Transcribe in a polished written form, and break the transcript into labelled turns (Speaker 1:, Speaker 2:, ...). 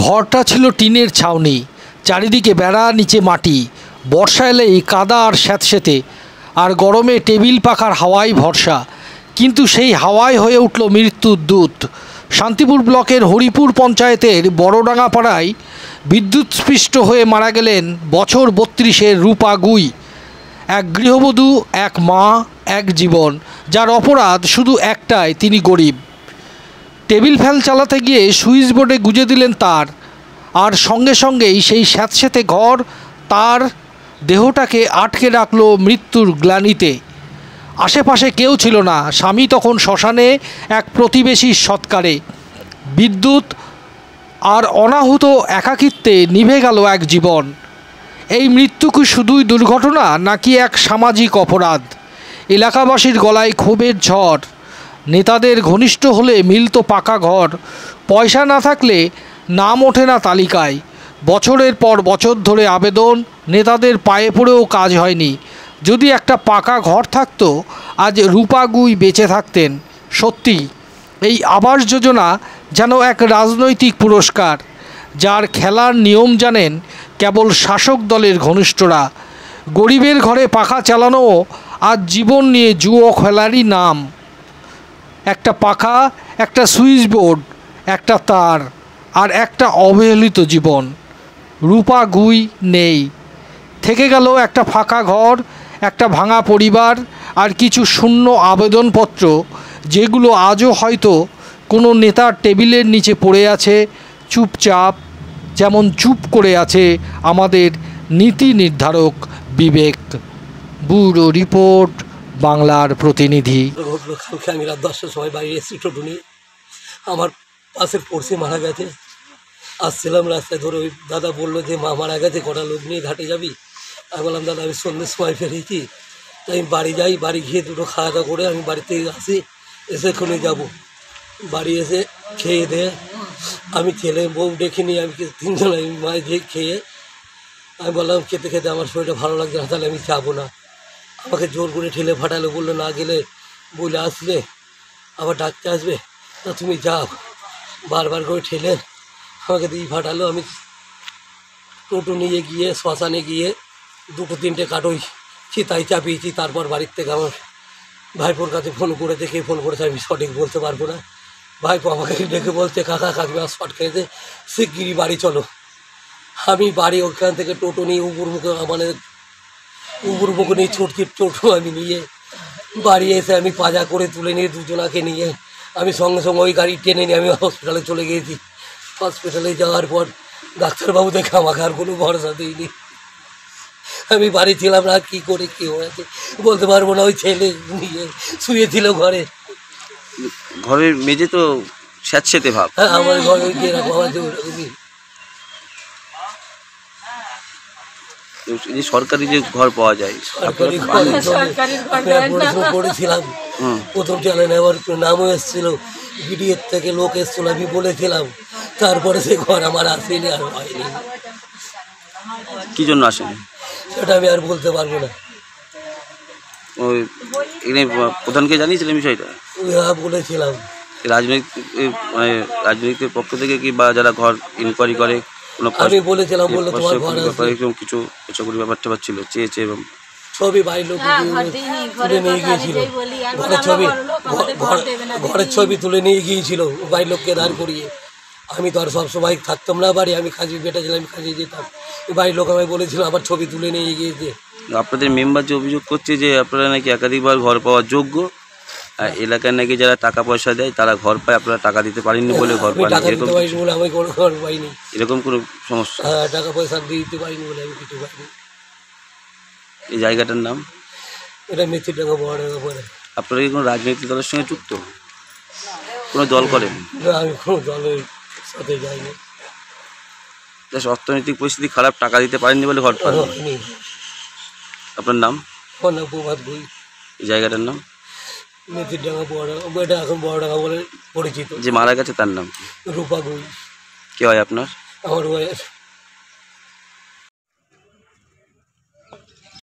Speaker 1: ঘরটা ছিল টিনের ছাউনি, চারিদিকে বেড়া, নিচে মাটি। বর্ষা এলেই কাদা আর স্যাঁতসেঁতে, আর গরমে টেবিল পাখার হাওয়াই ভরসা। কিন্তু সেই হাওয়াই হয়ে উঠল মৃত্যুর দূত। শান্তিপুর ব্লকের হরিপুর পঞ্চায়েতের বড়ডাঙ্গা পাড়ায় বিদ্যুৎস্পৃষ্ট হয়ে মারা গেলেন বছর 32-এর রূপা গুই। এক গৃহবধূ, এক মা, এক জীবন, যার অপরাধ শুধু একটাই, তিনি গরিব। টেবিল ফ্যান চালাতে গিয়ে সুইচ বোর্ডে গুঁজে দিলেন তার, আর সঙ্গে সঙ্গেই সেই স্যাঁতসেঁতে ঘর তার দেহটাকে আটকে রাখল মৃত্যুর গ্লানিতে। আশেপাশে কেউ ছিল না। স্বামী তখন শ্মশানে এক প্রতিবেশীর সৎকারে। বিদ্যুৎ আর অনাহুত একাকিত্বে নিভে গেল এক জীবন। এই মৃত্যু কি শুধুই দুর্ঘটনা, নাকি এক সামাজিক অপরাধ? এলাকাবাসীর গলায় ক্ষোভের ঝড়। নেতাদের ঘনিষ্ঠ হলে মিলত পাকা ঘর, পয়সা না থাকলে নাম ওঠে না তালিকায়। বছরের পর বছর ধরে আবেদন, নেতাদের পায়ে পড়েও কাজ হয়নি। যদি একটা পাকা ঘর থাকতো, আজ রূপা গুই বেঁচে থাকতেন। সত্যি এই আবাস যোজনা যেন এক রাজনৈতিক পুরস্কার, যার খেলার নিয়ম জানেন কেবল শাসক দলের ঘনিষ্ঠরা। গরিবের ঘরে পাখা চালানোও আজ জীবন নিয়ে জুয়ো খেলারই নাম। একটা পাখা, একটা সুইচ বোর্ড, একটা তার, আর একটা অবহেলিত জীবন। রূপা গুই নেই, থেকে গেল একটা ফাঁকা ঘর, একটা ভাঙা পরিবার, আর কিছু শূন্য আবেদনপত্র, যেগুলো আজও হয়তো কোনো নেতার টেবিলের নিচে পড়ে আছে চুপচাপ, যেমন চুপ করে আছে আমাদের নীতি নির্ধারক বিবেক। ব্যুরো রিপোর্ট, বাংলার প্রতিনিধি।
Speaker 2: ঘটলো কালকে আমি রাত 10টার সময় বাড়ি এসেছি টোটো নিয়ে। আমার পাশের পড়শি মারা গেছে। আসছিলাম রাস্তায় ধরে, ওই দাদা বললো যে মা মারা গেছে, কটা লোক নিয়ে ঘাটে যাবি? আমি বললাম দাদা আমি সন্ধ্যের সময় ফেরেছি, তাই আমি বাড়ি যাই। বাড়ি গিয়ে দুটো খাওয়া দাওয়া করে আমি বাড়িতে আসি, এসে খুলে যাব। বাড়ি এসে খেয়ে দিয়ে আমি ছেলে বউ ডেকে নিয়ে আমি তিনজন আমি মায়ে দিয়ে খেয়ে আমি বললাম খেতে খেতে আমার শরীরটা ভালো লাগছে না, তাহলে আমি যাবো না। আমাকে জোর করে ঠেলে ফাটালো, বললো না গেলে বলে আসলে আবার ডাকতে আসবে, তা তুমি যাও। বারবার করে ঠেলে আমাকে দিয়ে ফাটালো। আমি টোটো নিয়ে গিয়ে শ্মশানে গিয়ে 2-3টে কাটোই চিতাই চাপিয়েছি। তারপর বাড়ির থেকে আমার ভাইপোর কাছে ফোন করে দেখে ফোন করেছে, আমি সঠিক বলতে পারবো না। ভাইপো আমাকে ডেকে বলছে কাকা কাকিমা শট খেয়েছে, শিগগিরই বাড়ি চলো। আমি বাড়ি ওখান থেকে টোটো নিয়ে উপর মুখে নিয়ে ছুটকি টোটো আমি নিয়ে বাড়ি এসে আমি পাজা করে তুলে নিয়ে দুজনাকে নিয়ে আমি সঙ্গে সঙ্গে ওই গাড়ি টেনে নিয়ে আমি হসপিটালে চলে গিয়েছি। হসপিটালে যাওয়ার পর ডাক্তারবাবু দেখে আমাকে আর কোনো ভরসা দিইনি। আমি বাড়ি ছিলাম না, কী করে কী হয়েছে বলতে পারবো না। ওই ছেলে নিয়ে শুয়েছিল ঘরে,
Speaker 3: ঘরের মেঝে তো স্যাঁতসেঁতে ভাব।
Speaker 2: হ্যাঁ আমার ঘরে ওই যেরকম আছে ওরকমই।
Speaker 3: যে সরকারি যে ঘর পাওয়া যায়,
Speaker 2: সরকারি করেছিলাম প্রথম চ্যানেলে, আবার নামও এসেছিল, বিডিএর থেকে লোক এসেছিল, আমি বলেছিলাম। তারপরে সে ঘর আমার আসেনি, আর হয়নি।
Speaker 3: কি জন্য আসেনি
Speaker 2: সেটা আমি আর বলতে পারবো না।
Speaker 3: ওই এখানে প্রধানকে জানিয়েছিলেন বিষয়টা?
Speaker 2: হ্যাঁ বলেছিলাম।
Speaker 3: রাজনৈতিক পক্ষ থেকে কি বা যারা ঘর ইনকোয়ারি করে কোনো
Speaker 2: আমি বলেছিলাম, বললো তোমার ঘর
Speaker 3: কিছু পেশাগত ব্যাপার ট্যাপার ছিল, চেয়েছে এবং
Speaker 2: ছবি বাড়ির লোক তুলে নিয়ে গিয়েছিল, ঘরের ছবি তুলে নিয়ে গিয়েছিল বাড়ির লোককে দাঁড় করিয়ে। আমি তো আর সবসময় থাকতাম না বাড়ি, আমি কাজে বেটা ছিলাম, আমি কাজে যেতাম। বাড়ির লোক আমায় বলেছিল আবার ছবি তুলে নিয়ে গিয়েছে।
Speaker 3: আপনাদের মেম্বার যে অভিযোগ করছে যে আপনারা নাকি একাধিকবার ঘর পাওয়ার যোগ্য, আর এলাকায় নাকি যারা টাকা পয়সা দেয় তারা ঘর পায়, আপনারা টাকা দিতে পারেননি বলে ঘর পান,
Speaker 2: আমি কোনো ঘর পাইনি।
Speaker 3: এরকম কোনো সমস্যা?
Speaker 2: হ্যাঁ টাকা পয়সা দিতে পারিনি বলে আমি কিছু পাইনি।
Speaker 3: এই জায়গাটার নাম
Speaker 2: এটা মেথিডাঙ্গা বড়ডাঙ্গা পড়ে।
Speaker 3: আপনারা কি কোনো রাজনৈতিক দলের সঙ্গে যুক্ত, কোনো দল করেন?
Speaker 2: না আমি কোনো দলের সাথে যাইনি।
Speaker 3: অর্থনৈতিক পরিস্থিতি খারাপ, টাকা দিতে পারেননি বলে ঘর পান। আপনার নাম?
Speaker 2: প্রভাত গুই।
Speaker 3: এই জায়গাটার নাম?
Speaker 2: মেথিডাঙ্গা বড়ডাঙ্গা, এটা এখন বড়ডাঙ্গা বলে পরিচিত।
Speaker 3: যে মারা গেছে তার নাম?
Speaker 2: রূপা গুই।
Speaker 3: কে হয় আপনার?
Speaker 2: আমার ওয়াইফ।